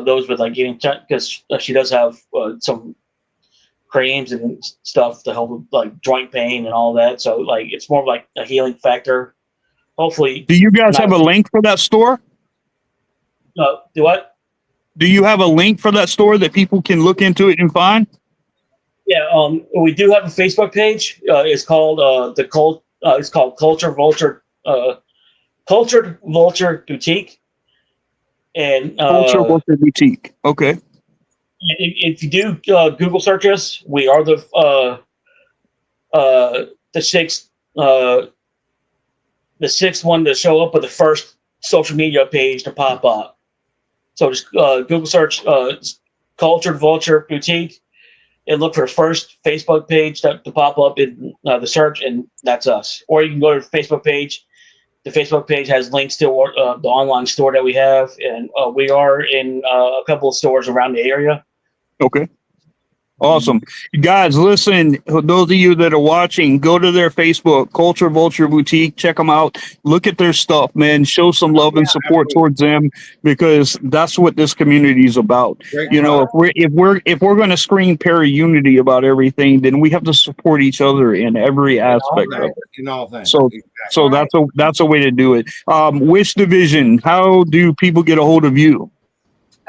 those with like getting because she does have some creams and stuff to help with like joint pain and all that. So like it's more of like a healing factor. Hopefully. Do you guys have a link for that store? Do what? Do you have a link for that store that people can look into it and find? Yeah, we do have a Facebook page. It's called it's called Cultured Vulture Boutique. And Cultured Vulture Boutique. Okay. If you do Google search us, we are the sixth one to show up with the first social media page to pop up. So just Google search Cultured Vulture Boutique and look for the first Facebook page to pop up in the search, and that's us. Or you can go to the Facebook page. The Facebook page has links to the online store that we have, and we are in a couple of stores around the area. Okay. Awesome. Guys, listen, those of you that are watching, go to their Facebook, Culture Vulture Boutique, check them out. Look at their stuff, man. Show some love and support towards them, because that's what this community is about. Great You know, if we're going to scream para-unity about everything, then we have to support each other in every aspect of it. In all things. So Exactly. so that's a way to do it. Which Division? How do people get a hold of you?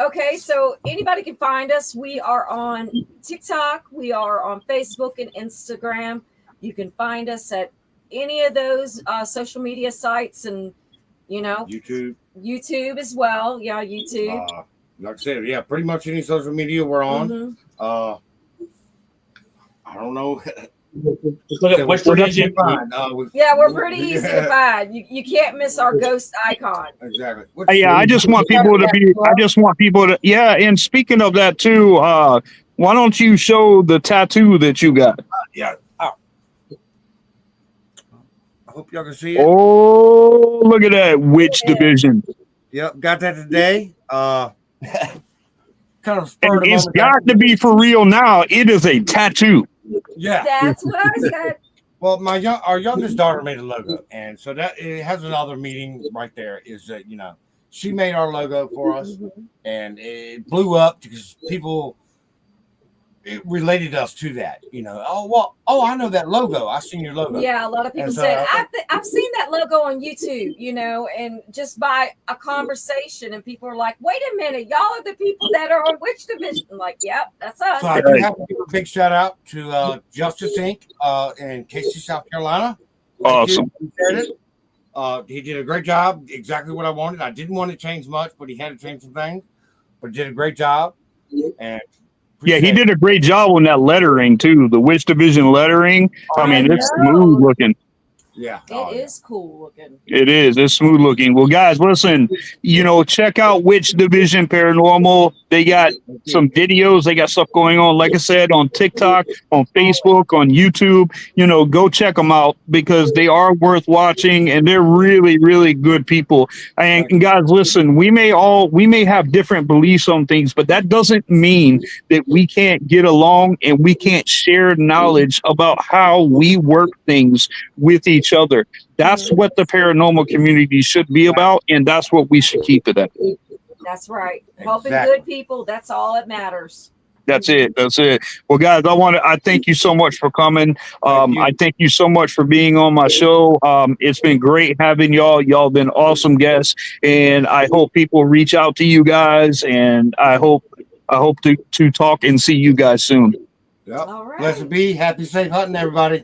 Okay, so anybody can find us. We are on TikTok, we are on Facebook and Instagram. You can find us at any of those social media sites, and YouTube as well. Yeah, YouTube. Like I said, yeah, pretty much any social media we're on. I don't know. Just look at Which Division. Yeah, we're pretty easy to find. You can't miss our ghost icon. Exactly. Yeah, I just want people to be. I just want people to. Yeah, and speaking of that too, why don't you show the tattoo that you got? Yeah. I hope y'all can see it. Oh, look at that! Which Division? Yep, got that today. Kind of spurred It's got to be for real now. It is a tattoo. Yeah, that's what I said. Well, our youngest daughter made a logo, and so that it has another meaning right there. Is that she made our logo for us, and it blew up because people related us to that. I know that logo. I seen your logo. Yeah, a lot of people And so said I've seen that logo on YouTube. And just by a conversation, and people are like, "Wait a minute, y'all are the people that are on Which Division?" I'm like, "Yep, that's us." So I do have to give a big shout out to Justice Inc. In Casey, South Carolina. Awesome. He did a great job. Exactly what I wanted. I didn't want to change much, but he had to change some things. But did a great job. And yeah, he did a great job on that lettering too. The Which Division lettering. I mean, it's smooth looking. Yeah, it is cool looking. It is. It's smooth looking. Well, guys, listen. Check out Which Division Paranormal. They got some videos. They got stuff going on. Like I said, on TikTok, on Facebook, on YouTube. Go check them out, because they are worth watching, and they're really, really good people. And guys, listen. We may have different beliefs on things, but that doesn't mean that we can't get along and we can't share knowledge about how we work things with each other. That's what the paranormal community should be about, and that's what we should keep it at. That's right. Helping good people, that's all that matters. That's it. Well, guys, I thank you so much for coming. I thank you so much for being on my show. It's been great having y'all. Y'all been awesome guests, and I hope people reach out to you guys, and I hope to talk and see you guys soon. Yep. All right. Blessed be. Happy, safe hunting, everybody.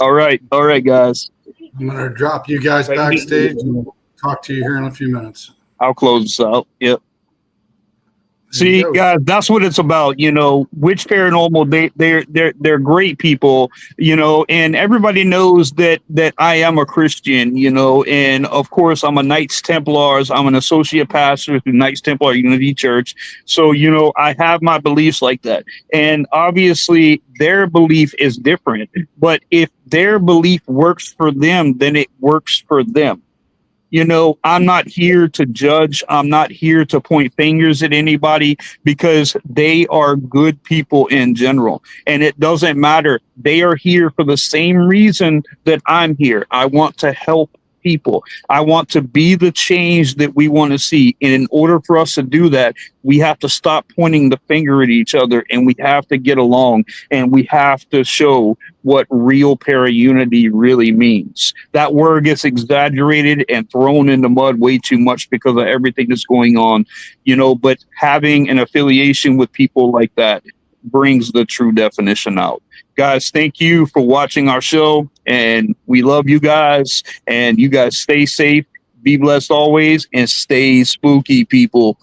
All right, guys. I'm going to drop you guys backstage and talk to you here in a few minutes. I'll close this out. Yep. See, guys, that's what it's about. Which Paranormal, they're great people, and everybody knows that I am a Christian, and of course I'm a Knights Templars. I'm an associate pastor through Knights Templar Unity Church. So, I have my beliefs like that. And obviously their belief is different, but if their belief works for them, then it works for them. I'm not here to judge. I'm not here to point fingers at anybody, because they are good people in general. And it doesn't matter. They are here for the same reason that I'm here. I want to help people. I want to be the change that we want to see. And in order for us to do that, we have to stop pointing the finger at each other, and we have to get along, and we have to show what real para-unity really means. That word gets exaggerated and thrown in the mud way too much because of everything that's going on, but having an affiliation with people like that brings the true definition out. Guys, thank you for watching our show, and we love you guys, and you guys stay safe, be blessed always, and stay spooky, people.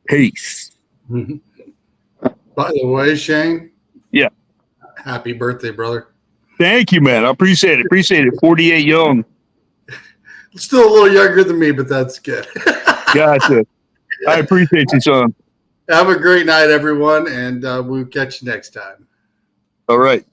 Peace. By the way, Shane. Yeah. Happy birthday, brother. Thank you, man. I appreciate it. 48 young. Still a little younger than me, but that's good. Gotcha. I appreciate you, son. Have a great night, everyone, and we'll catch you next time. All right.